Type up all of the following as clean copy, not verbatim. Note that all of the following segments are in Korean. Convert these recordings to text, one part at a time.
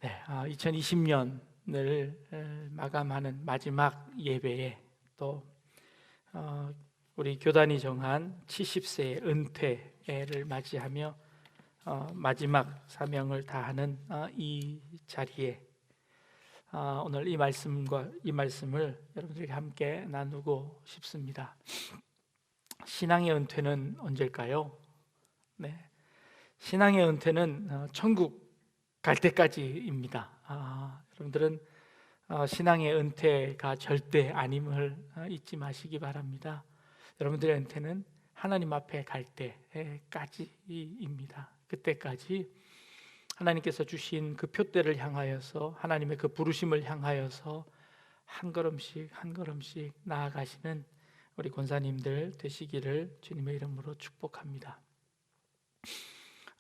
2020년을 마감하는 마지막 예배에 또 우리 교단이 정한 70세의 은퇴를 맞이하며 마지막 사명을 다하는 이 자리에 오늘 이 말씀을 여러분들에게 함께 나누고 싶습니다. 신앙의 은퇴는 언제일까요? 신앙의 은퇴는 천국 갈 때까지입니다. 여러분들은 신앙의 은퇴가 절대 아님을 잊지 마시기 바랍니다. 여러분들의 은퇴는 하나님 앞에 갈 때까지입니다. 그때까지 하나님께서 주신 그 표대를 향하여서, 하나님의 그 부르심을 향하여서 한 걸음씩 한 걸음씩 나아가시는 우리 권사님들 되시기를 주님의 이름으로 축복합니다.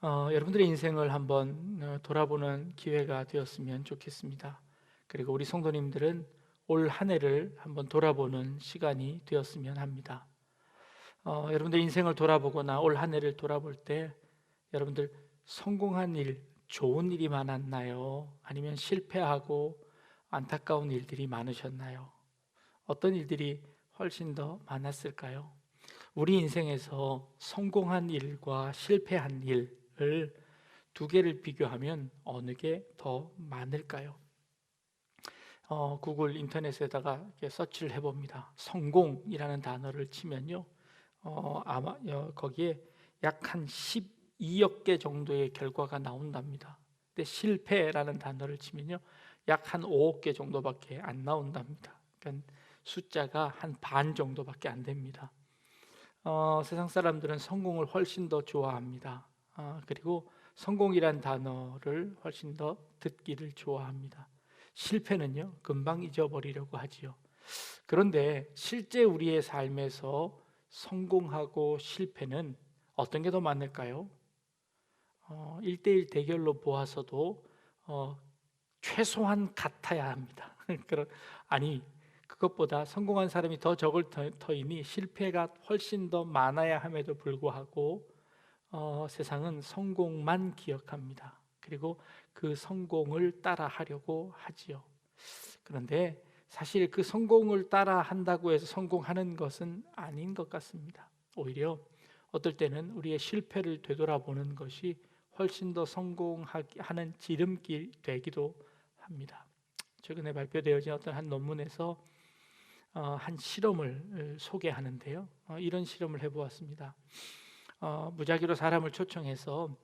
여러분들의 인생을 한번 돌아보는 기회가 되었으면 좋겠습니다. 그리고 우리 성도님들은 올 한 해를 한번 돌아보는 시간이 되었으면 합니다. 여러분들 인생을 돌아보거나 올 한 해를 돌아볼 때 여러분들 성공한 일, 좋은 일이 많았나요? 아니면 실패하고 안타까운 일들이 많으셨나요? 어떤 일들이 훨씬 더 많았을까요? 우리 인생에서 성공한 일과 실패한 일을 두 개를 비교하면 어느 게 더 많을까요? 구글 인터넷에다가 이렇게 서치를 해봅니다. 성공이라는 단어를 치면요, 아마 거기에 약 한 12억 개 정도의 결과가 나온답니다. 근데 실패라는 단어를 치면요, 약 한 5억 개 정도밖에 안 나온답니다. 그러니까 숫자가 한 반 정도밖에 안 됩니다. 세상 사람들은 성공을 훨씬 더 좋아합니다. 그리고 성공이란 단어를 훨씬 더 듣기를 좋아합니다. 실패는요, 금방 잊어버리려고 하지요. 그런데 실제 우리의 삶에서 성공하고 실패는 어떤 게 더 많을까요? 1대1 대결로 보아서도 최소한 같아야 합니다. 아니, 그것보다 성공한 사람이 더 적을 터이니 실패가 훨씬 더 많아야 함에도 불구하고 세상은 성공만 기억합니다. 그리고 그 성공을 따라 하려고 하지요. 그런데 사실 그 성공을 따라 한다고 해서 성공하는 것은 아닌 것 같습니다. 오히려 어떨 때는 우리의 실패를 되돌아보는 것이 훨씬 더 성공하는 지름길 되기도 합니다. 최근에 발표되어진 어떤 한 논문에서 한 실험을 소개하는데요, 이런 실험을 해보았습니다. 무작위로 사람을 초청해서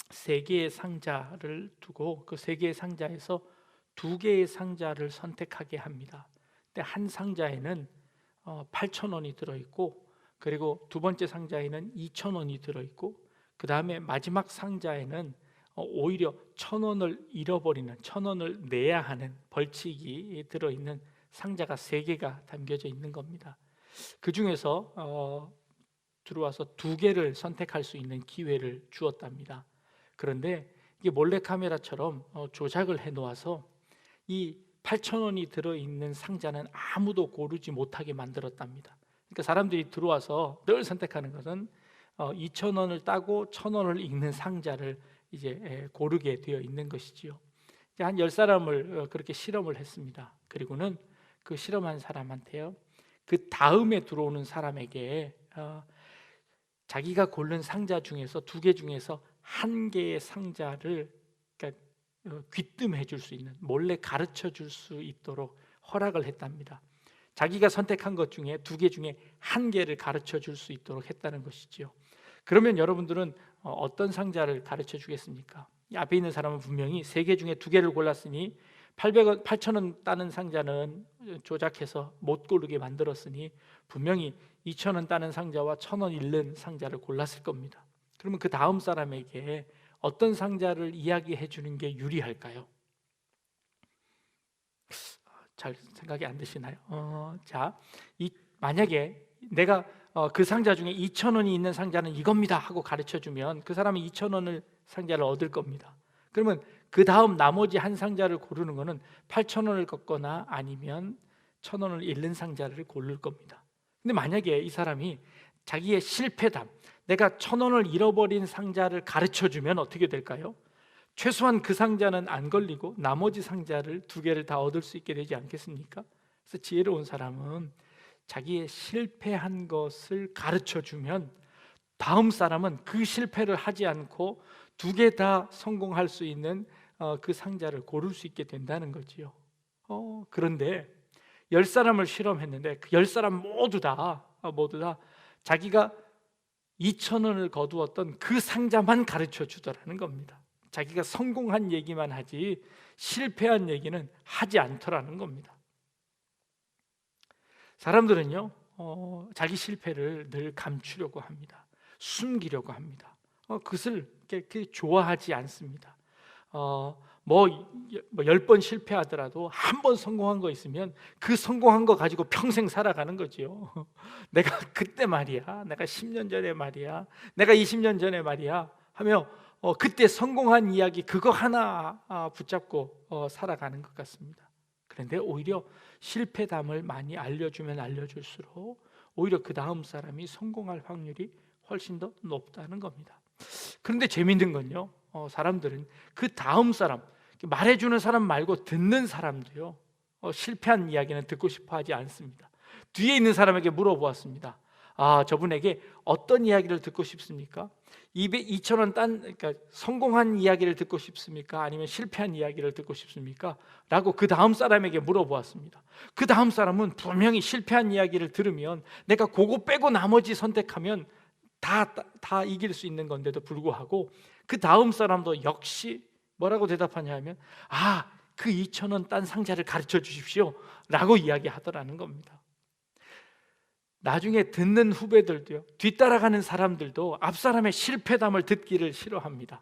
3개의 상자를 두고 그 3개의 상자에서 2개의 상자를 선택하게 합니다. 근데 한 상자에는 8,000원이 들어있고, 그리고 두 번째 상자에는 2,000원이 들어있고, 그 다음에 마지막 상자에는 오히려 1,000원을 잃어버리는, 1,000원을 내야 하는 벌칙이 들어있는 상자가 3개가 담겨져 있는 겁니다. 그 중에서 들어와서 2개를 선택할 수 있는 기회를 주었답니다. 그런데 이게 몰래카메라처럼 조작을 해놓아서 이 8,000원이 들어있는 상자는 아무도 고르지 못하게 만들었답니다. 그러니까 사람들이 들어와서 늘 선택하는 것은 2,000원을 따고 1,000원을 읽는 상자를 이제 고르게 되어 있는 것이지요. 한 10사람을 그렇게 실험을 했습니다. 그리고는 그 실험한 사람한테요, 그 다음에 들어오는 사람에게 자기가 고른 상자 중에서 2개 중에서 1개의 상자를 귀뜸해 줄 수 있는, 몰래 가르쳐 줄 수 있도록 허락을 했답니다. 자기가 선택한 것 중에 2개 중에 1개를 가르쳐 줄 수 있도록 했다는 것이지요. 그러면 여러분들은 어떤 상자를 가르쳐 주겠습니까? 앞에 있는 사람은 분명히 3개 중에 2개를 골랐으니 8,000원 따는 상자는 조작해서 못 고르게 만들었으니 분명히 2,000원 따는 상자와 1,000원 잃는 상자를 골랐을 겁니다. 그러면 그 다음 사람에게 어떤 상자를 이야기해 주는 게 유리할까요? 잘 생각이 안 드시나요? 만약에 내가 그 상자 중에 2,000원이 있는 상자는 이겁니다 하고 가르쳐 주면 그 사람이 2,000원을 상자를 얻을 겁니다. 그러면 그 다음 나머지 한 상자를 고르는 것은 8,000원을 걷거나 아니면 1,000원을 잃는 상자를 고를 겁니다. 근데 만약에 이 사람이 자기의 실패담, 내가 1,000원을 잃어버린 상자를 가르쳐 주면 어떻게 될까요? 최소한 그 상자는 안 걸리고 나머지 상자를 두 개를 다 얻을 수 있게 되지 않겠습니까? 그래서 지혜로운 사람은 자기의 실패한 것을 가르쳐 주면 다음 사람은 그 실패를 하지 않고 두 개 다 성공할 수 있는 그 상자를 고를 수 있게 된다는 거지요. 그런데 10사람을 실험했는데 그 10사람 모두 다 자기가 2,000원을 거두었던 그 상자만 가르쳐 주더라는 겁니다. 자기가 성공한 얘기만 하지 실패한 얘기는 하지 않더라는 겁니다. 사람들은요, 자기 실패를 늘 감추려고 합니다. 숨기려고 합니다. 그것을 그렇게 좋아하지 않습니다. 뭐 10번 실패하더라도 한 번 성공한 거 있으면 그 성공한 거 가지고 평생 살아가는 거지요. 내가 그때 말이야, 내가 10년 전에 말이야, 내가 20년 전에 말이야 하며 그때 성공한 이야기 그거 하나 붙잡고 살아가는 것 같습니다. 그런데 오히려 실패담을 많이 알려주면 알려줄수록 오히려 그 다음 사람이 성공할 확률이 훨씬 더 높다는 겁니다. 그런데 재밌는 건요, 사람들은 그 다음 사람, 말해주는 사람 말고 듣는 사람도요, 실패한 이야기는 듣고 싶어 하지 않습니다. 뒤에 있는 사람에게 물어보았습니다. 저분에게 어떤 이야기를 듣고 싶습니까? 2,000원 그러니까 성공한 이야기를 듣고 싶습니까? 아니면 실패한 이야기를 듣고 싶습니까? 라고 그 다음 사람에게 물어보았습니다. 그 다음 사람은 분명히 실패한 이야기를 들으면 내가 그거 빼고 나머지 선택하면 다 이길 수 있는 건데도 불구하고 그 다음 사람도 역시 뭐라고 대답하냐 하면 그 2,000원 딴 상자를 가르쳐 주십시오 라고 이야기하더라는 겁니다. 나중에 듣는 후배들도요, 뒤따라가는 사람들도 앞사람의 실패담을 듣기를 싫어합니다.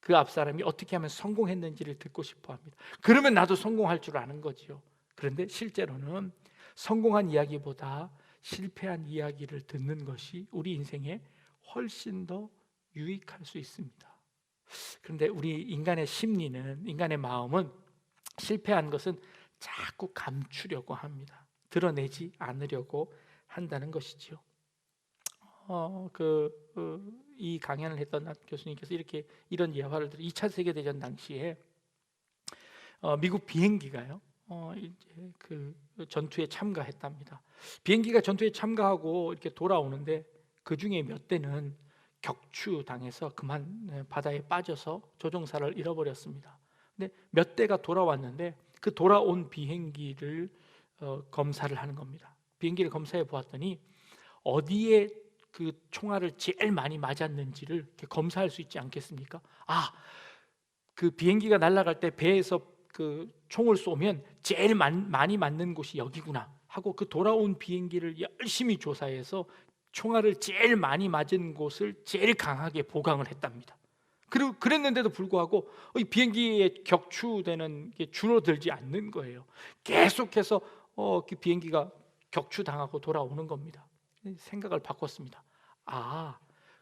그 앞사람이 어떻게 하면 성공했는지를 듣고 싶어 합니다. 그러면 나도 성공할 줄 아는 거지요. 그런데 실제로는 성공한 이야기보다 실패한 이야기를 듣는 것이 우리 인생에 훨씬 더 유익할 수 있습니다. 그런데 우리 인간의 심리는, 인간의 마음은 실패한 것은 자꾸 감추려고 합니다. 드러내지 않으려고 한다는 것이지요. 이 강연을 했던 교수님께서 이런 예화를 들어 2차 세계대전 당시에 미국 비행기가요, 이제 그 전투에 참가했답니다. 비행기가 전투에 참가하고 이렇게 돌아오는데 그 중에 몇 대는 격추당해서 그만 바다에 빠져서 조종사를 잃어버렸습니다. 근데 몇 대가 돌아왔는데 그 돌아온 비행기를 검사를 하는 겁니다. 비행기를 검사해 보았더니 어디에 그 총알을 제일 많이 맞았는지를 이렇게 검사할 수 있지 않겠습니까? 그 비행기가 날아갈 때 배에서 그 총을 쏘면 제일 많이 맞는 곳이 여기구나 하고 그 돌아온 비행기를 열심히 조사해서 총알을 제일 많이 맞은 곳을 제일 강하게 보강을 했답니다. 그리고 그랬는데도 불구하고 이 비행기에 격추되는 게 줄어들지 않는 거예요. 계속해서 그 비행기가 격추당하고 돌아오는 겁니다. 생각을 바꿨습니다.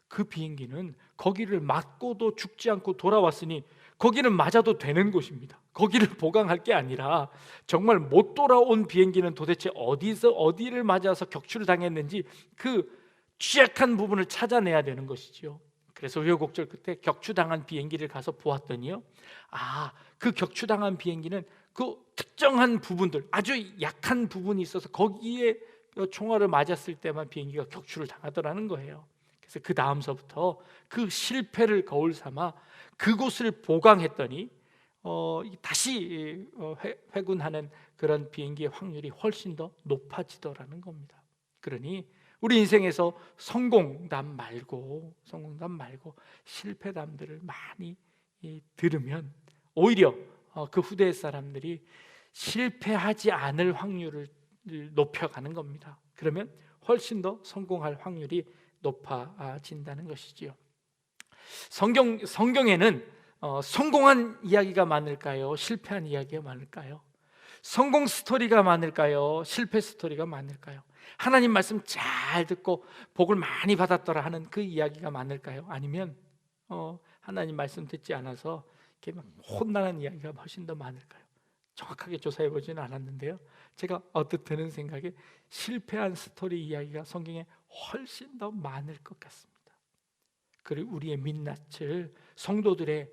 그 비행기는 거기를 맞고도 죽지 않고 돌아왔으니 거기는 맞아도 되는 곳입니다. 거기를 보강할 게 아니라 정말 못 돌아온 비행기는 도대체 어디를 맞아서 격추를 당했는지 그 취약한 부분을 찾아내야 되는 것이죠. 그래서 우여곡절 끝에 격추당한 비행기를 가서 보았더니요, 그 격추당한 비행기는 그 특정한 부분들, 아주 약한 부분이 있어서 거기에 총알을 맞았을 때만 비행기가 격추를 당하더라는 거예요. 그래서 그 다음서부터 그 실패를 거울 삼아 그곳을 보강했더니 다시 회군하는 그런 비행기의 확률이 훨씬 더 높아지더라는 겁니다. 그러니 우리 인생에서 성공담 말고 실패담들을 많이 들으면 오히려 그 후대 사람들이 실패하지 않을 확률을 높여가는 겁니다. 그러면 훨씬 더 성공할 확률이 높아진다는 것이지요. 성경에는 성공한 이야기가 많을까요? 실패한 이야기가 많을까요? 성공 스토리가 많을까요? 실패 스토리가 많을까요? 하나님 말씀 잘 듣고 복을 많이 받았더라 하는 그 이야기가 많을까요? 아니면 하나님 말씀 듣지 않아서 이렇게 혼나는 이야기가 훨씬 더 많을까요? 정확하게 조사해 보지는 않았는데요, 제가 언뜻 드는 생각에 실패한 스토리 이야기가 성경에 훨씬 더 많을 것 같습니다. 그리고 우리의 민낯을 성도들의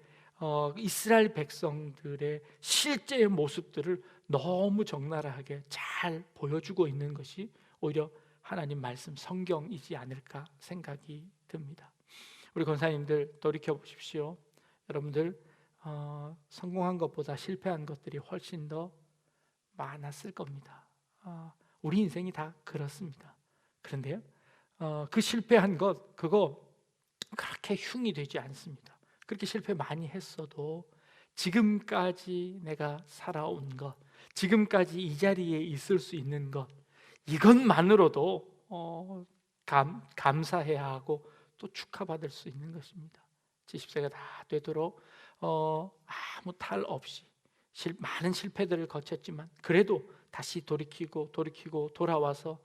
이스라엘 백성들의 실제의 모습들을 너무 적나라하게 잘 보여주고 있는 것이 오히려 하나님 말씀 성경이지 않을까 생각이 듭니다. 우리 권사님들 돌이켜 보십시오. 여러분들 성공한 것보다 실패한 것들이 훨씬 더 많았을 겁니다. 우리 인생이 다 그렇습니다. 그런데요, 그 실패한 것 그거 그렇게 흉이 되지 않습니다. 그렇게 실패 많이 했어도 지금까지 내가 살아온 것, 지금까지 이 자리에 있을 수 있는 것, 이것만으로도 감사해야 하고 또 축하받을 수 있는 것입니다. 70세가 다 되도록 아무 탈 없이 많은 실패들을 거쳤지만 그래도 다시 돌이키고 돌아와서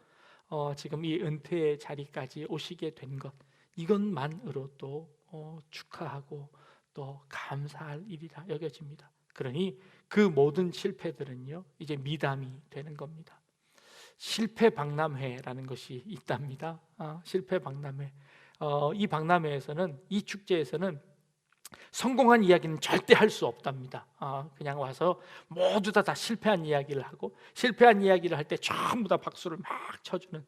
지금 이 은퇴의 자리까지 오시게 된 것, 이것만으로도 축하하고 또 감사할 일이라 여겨집니다. 그러니 그 모든 실패들은요 이제 미담이 되는 겁니다. 실패 박람회라는 것이 있답니다. 실패 박람회. 이 박람회에서는, 이 축제에서는 성공한 이야기는 절대 할 수 없답니다. 그냥 와서 모두 다 실패한 이야기를 하고, 실패한 이야기를 할 때 전부 다 박수를 막 쳐주는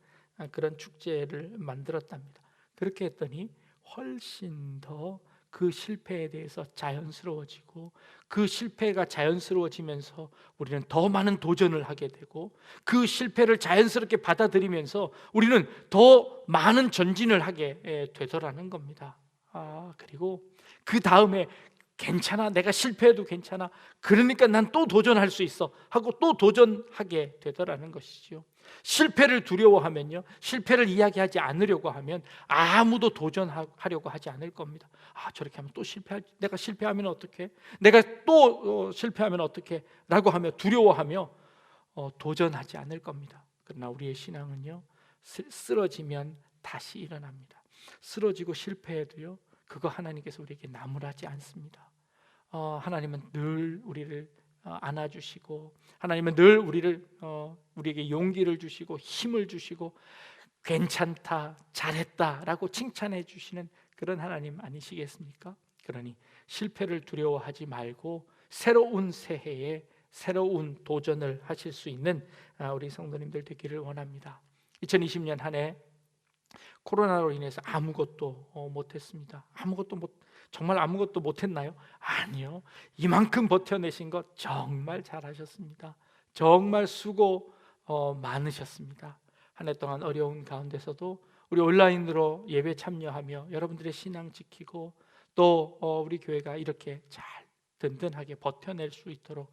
그런 축제를 만들었답니다. 그렇게 했더니 훨씬 더 그 실패에 대해서 자연스러워지고, 그 실패가 자연스러워지면서 우리는 더 많은 도전을 하게 되고, 그 실패를 자연스럽게 받아들이면서 우리는 더 많은 전진을 하게 되더라는 겁니다. 그리고 그 다음에 괜찮아, 내가 실패해도 괜찮아, 그러니까 난 또 도전할 수 있어 하고 또 도전하게 되더라는 것이죠. 실패를 두려워하면요, 실패를 이야기하지 않으려고 하면 아무도 도전하려고 하지 않을 겁니다. 저렇게 하면 또 내가 실패하면 어떡해, 내가 또 실패하면 어떡해 라고 하며 두려워하며 도전하지 않을 겁니다. 그러나 우리의 신앙은요, 쓰러지면 다시 일어납니다. 쓰러지고 실패해도요, 그거 하나님께서 우리에게 나무라지 않습니다. 하나님은 늘 우리를 안아주시고, 하나님은 늘 우리에게 용기를 주시고 힘을 주시고 괜찮다, 잘했다 라고 칭찬해 주시는 그런 하나님 아니시겠습니까? 그러니 실패를 두려워하지 말고 새로운 새해에 새로운 도전을 하실 수 있는 우리 성도님들 되기를 원합니다. 2020년 한 해 코로나로 인해서 아무것도 못했습니다. 정말 아무것도 못했나요? 아니요. 이만큼 버텨내신 것 정말 잘하셨습니다. 정말 수고 많으셨습니다. 한 해 동안 어려운 가운데서도 우리 온라인으로 예배 참여하며 여러분들의 신앙 지키고, 또 우리 교회가 이렇게 잘 든든하게 버텨낼 수 있도록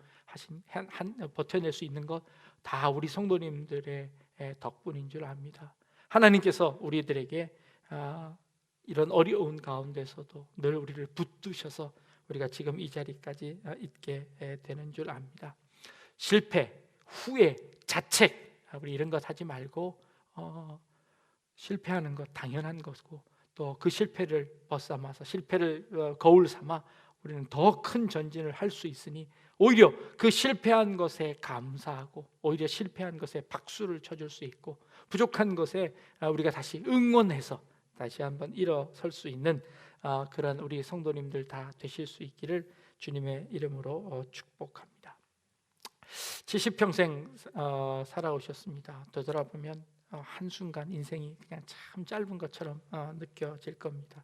버텨낼 수 있는 것 다 우리 성도님들의 덕분인 줄 압니다. 하나님께서 우리들에게 이런 어려운 가운데서도 늘 우리를 붙드셔서 우리가 지금 이 자리까지 있게 되는 줄 압니다. 실패, 후회, 자책, 우리 이런 것 하지 말고 실패하는 것 당연한 것이고, 또 그 실패를 벗삼아서, 실패를 거울 삼아 우리는 더 큰 전진을 할 수 있으니 오히려 그 실패한 것에 감사하고, 오히려 실패한 것에 박수를 쳐줄 수 있고, 부족한 것에 우리가 다시 응원해서 다시 한번 일어설 수 있는 그런 우리 성도님들 다 되실 수 있기를 주님의 이름으로 축복합니다. 70평생 살아오셨습니다. 되돌아보면 한순간 인생이 그냥 참 짧은 것처럼 느껴질 겁니다.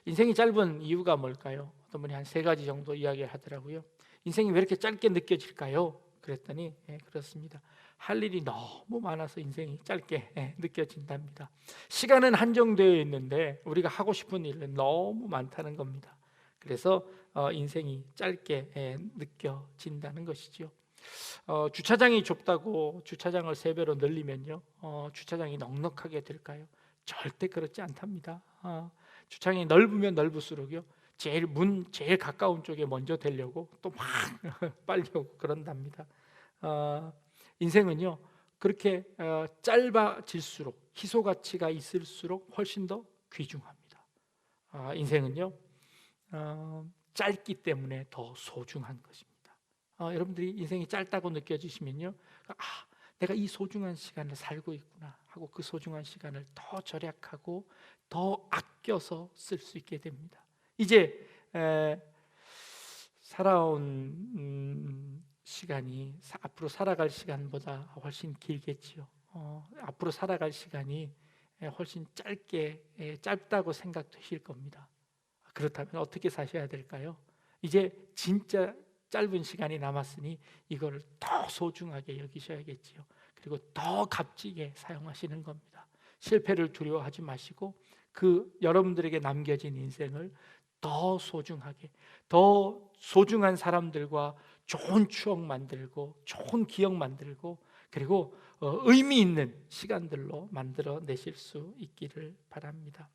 인생이 짧은 이유가 뭘까요? 어떤 분이 한 3가지 정도 이야기를 하더라고요. 인생이 왜 이렇게 짧게 느껴질까요? 그랬더니 그렇습니다. 할 일이 너무 많아서 인생이 짧게 느껴진답니다. 시간은 한정되어 있는데 우리가 하고 싶은 일은 너무 많다는 겁니다. 그래서 인생이 짧게 느껴진다는 것이죠. 주차장이 좁다고 주차장을 3배로 늘리면요, 주차장이 넉넉하게 될까요? 절대 그렇지 않답니다. 주차장이 넓으면 넓을수록요, 제일 가까운 쪽에 먼저 되려고 또 막 빨리 오고 그런답니다. 인생은요, 그렇게 짧아질수록, 희소 가치가 있을수록 훨씬 더 귀중합니다. 인생은요, 짧기 때문에 더 소중한 것입니다. 여러분들이 인생이 짧다고 느껴지시면요, 내가 이 소중한 시간을 살고 있구나 하고 그 소중한 시간을 더 절약하고 더 아껴서 쓸 수 있게 됩니다. 이제 살아온 시간이 앞으로 살아갈 시간보다 훨씬 길겠지요. 앞으로 살아갈 시간이 훨씬 짧다고 생각되실 겁니다. 그렇다면 어떻게 사셔야 될까요? 이제 진짜 짧은 시간이 남았으니 이거를 더 소중하게 여기셔야겠지요. 그리고 더 값지게 사용하시는 겁니다. 실패를 두려워하지 마시고 그 여러분들에게 남겨진 인생을 더 소중하게, 더 소중한 사람들과 좋은 추억 만들고 좋은 기억 만들고 그리고 의미 있는 시간들로 만들어 내실 수 있기를 바랍니다.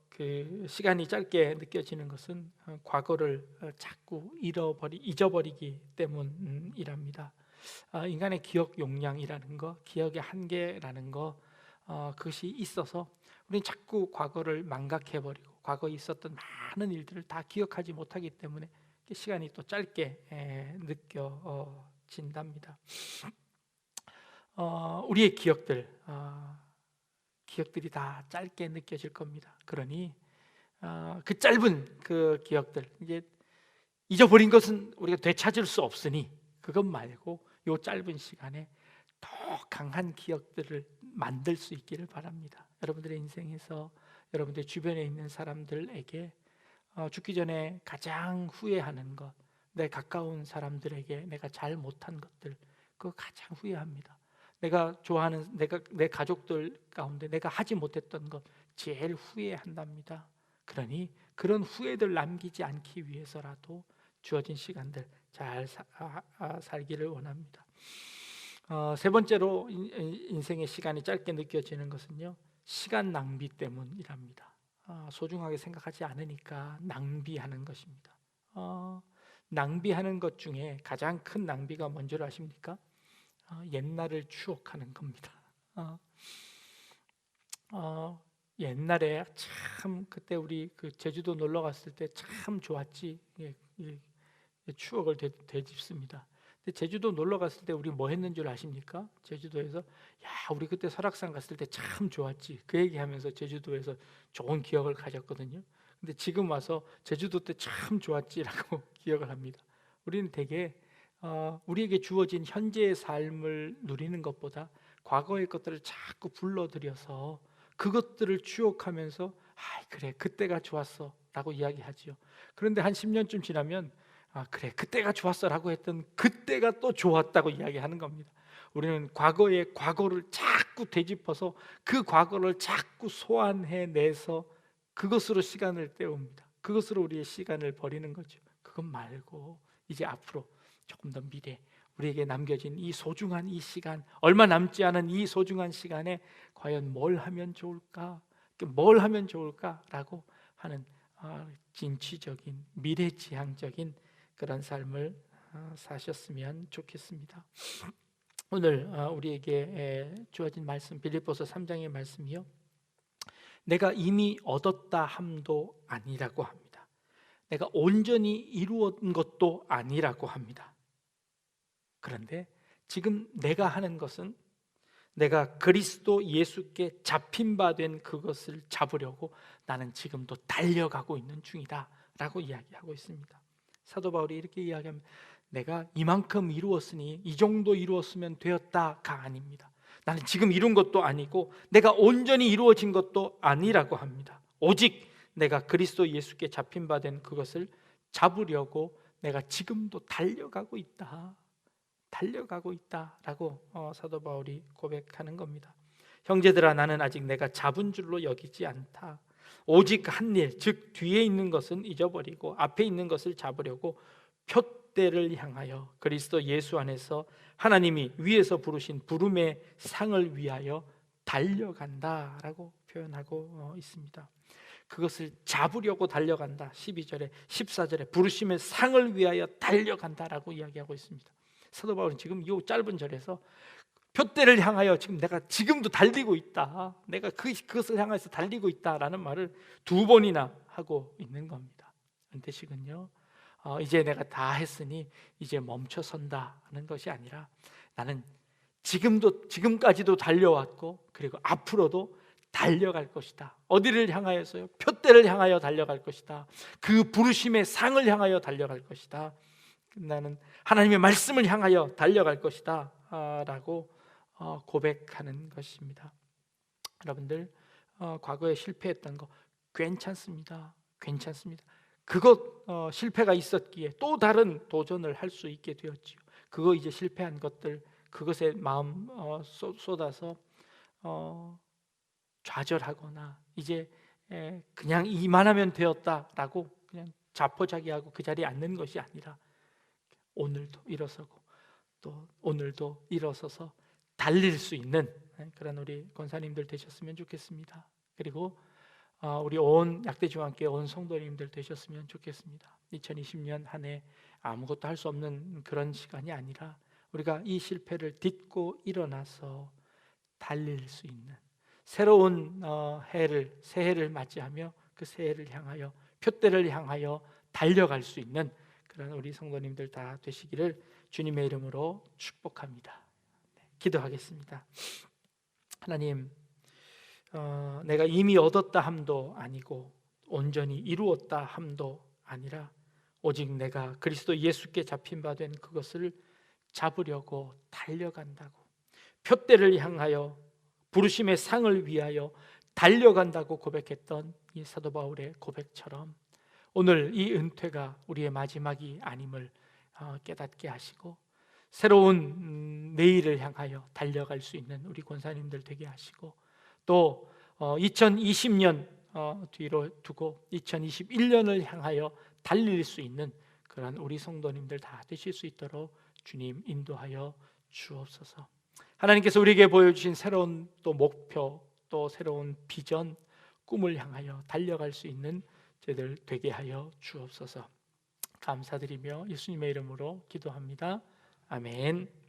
그 시간이 짧게 느껴지는 것은 과거를 자꾸 잊어버리기 때문이랍니다. 인간의 기억 용량이라는 거, 기억의 한계라는 거, 그것이 있어서 우리는 자꾸 과거를 망각해버리고 과거에 있었던 많은 일들을 다 기억하지 못하기 때문에 시간이 또 짧게 느껴진답니다. 우리의 기억들이 다 짧게 느껴질 겁니다. 그러니 그 짧은 그 기억들, 이제 잊어버린 것은 우리가 되찾을 수 없으니 그것 말고 이 짧은 시간에 더 강한 기억들을 만들 수 있기를 바랍니다. 여러분들의 인생에서 여러분들 주변에 있는 사람들에게 죽기 전에 가장 후회하는 것, 내 가까운 사람들에게 내가 잘 못한 것들, 그거 가장 후회합니다. 내가 좋아하는 내 가족들 가운데 내가 하지 못했던 것 제일 후회한답니다. 그러니 그런 후회들 남기지 않기 위해서라도 주어진 시간들 잘 살기를 원합니다. 세 번째로 인생의 시간이 짧게 느껴지는 것은요, 시간 낭비 때문이랍니다. 소중하게 생각하지 않으니까 낭비하는 것입니다. 낭비하는 것 중에 가장 큰 낭비가 뭔지 아십니까? 옛날을 추억하는 겁니다. 옛날에 참 그때 우리 그 제주도 놀러 갔을 때 참 좋았지. 추억을 되짚습니다. 근데 제주도 놀러 갔을 때 우리 뭐 했는 줄 아십니까? 제주도에서 야, 우리 그때 설악산 갔을 때 참 좋았지. 그 얘기하면서 제주도에서 좋은 기억을 가졌거든요. 근데 지금 와서 제주도 때 참 좋았지라고 기억을 합니다. 우리는 되게 우리에게 주어진 현재의 삶을 누리는 것보다 과거의 것들을 자꾸 불러들여서 그것들을 추억하면서 그래 그때가 좋았어 라고 이야기하지요. 그런데 한 10년쯤 지나면 그래 그때가 좋았어 라고 했던 그때가 또 좋았다고 이야기하는 겁니다. 우리는 과거의 과거를 자꾸 되짚어서 그 과거를 자꾸 소환해내서 그것으로 시간을 때웁니다. 그것으로 우리의 시간을 버리는 거죠. 그것 말고 이제 앞으로 조금 더 미래, 우리에게 남겨진 이 소중한 이 시간, 얼마 남지 않은 이 소중한 시간에 과연 뭘 하면 좋을까라고 하는 진취적인 미래지향적인 그런 삶을 사셨으면 좋겠습니다. 오늘 우리에게 주어진 말씀 빌립보서 3장의 말씀이요, 내가 이미 얻었다 함도 아니라고 합니다. 내가 온전히 이루었던 것도 아니라고 합니다. 그런데 지금 내가 하는 것은 내가 그리스도 예수께 잡힌 바 된 그것을 잡으려고 나는 지금도 달려가고 있는 중이다 라고 이야기하고 있습니다. 사도 바울이 이렇게 이야기합니다. 내가 이만큼 이루었으니 이 정도 이루었으면 되었다가 아닙니다. 나는 지금 이룬 것도 아니고 내가 온전히 이루어진 것도 아니라고 합니다. 오직 내가 그리스도 예수께 잡힌 바 된 그것을 잡으려고 내가 지금도 달려가고 있다라고 사도 바울이 고백하는 겁니다. 형제들아, 나는 아직 내가 잡은 줄로 여기지 않다. 오직 한 일, 즉 뒤에 있는 것은 잊어버리고 앞에 있는 것을 잡으려고 표대를 향하여 그리스도 예수 안에서 하나님이 위에서 부르신 부름의 상을 위하여 달려간다라고 표현하고 있습니다. 그것을 잡으려고 달려간다. 12절에 14절에 부르심의 상을 위하여 달려간다라고 이야기하고 있습니다. 사도 바울은 지금 이 짧은 절에서 표대를 향하여 지금 내가 지금도 달리고 있다, 내가 그것을 향해서 달리고 있다라는 말을 두 번이나 하고 있는 겁니다. 뜻이군요. 이제 내가 다 했으니 이제 멈춰 선다는 것이 아니라 나는 지금까지도 달려왔고 그리고 앞으로도 달려갈 것이다. 어디를 향하여서요? 표대를 향하여 달려갈 것이다. 그 부르심의 상을 향하여 달려갈 것이다. 나는 하나님의 말씀을 향하여 달려갈 것이다 라고 고백하는 것입니다. 여러분들 과거에 실패했던 거 괜찮습니다. 괜찮습니다. 그것 실패가 있었기에 또 다른 도전을 할 수 있게 되었지요. 그거 이제 실패한 것들 그것에 마음 쏟아서 좌절하거나 이제 그냥 이만하면 되었다라고 그냥 자포자기하고 그 자리에 앉는 것이 아니라 오늘도 일어서고 또 오늘도 일어서서 달릴 수 있는 그런 우리 권사님들 되셨으면 좋겠습니다. 그리고 우리 온 약대중앙교회 온 성도님들 되셨으면 좋겠습니다. 2020년 한 해 아무것도 할 수 없는 그런 시간이 아니라 우리가 이 실패를 딛고 일어나서 달릴 수 있는 새로운 새해를 맞이하며 그 새해를 향하여 표대를 향하여 달려갈 수 있는 그런 우리 성도님들 다 되시기를 주님의 이름으로 축복합니다. 기도하겠습니다. 하나님, 내가 이미 얻었다 함도 아니고 온전히 이루었다 함도 아니라 오직 내가 그리스도 예수께 잡힌 바 된 그것을 잡으려고 달려간다고, 표대를 향하여 부르심의 상을 위하여 달려간다고 고백했던 이 사도 바울의 고백처럼 오늘 이 은퇴가 우리의 마지막이 아님을 깨닫게 하시고 새로운 내일을 향하여 달려갈 수 있는 우리 권사님들 되게 하시고 또 2020년 뒤로 두고 2021년을 향하여 달릴 수 있는 그런 우리 성도님들 다 되실 수 있도록 주님 인도하여 주옵소서. 하나님께서 우리에게 보여주신 새로운 또 목표 또 새로운 비전 꿈을 향하여 달려갈 수 있는 저희들 되게 하여 주옵소서. 감사드리며 예수님의 이름으로 기도합니다. 아멘.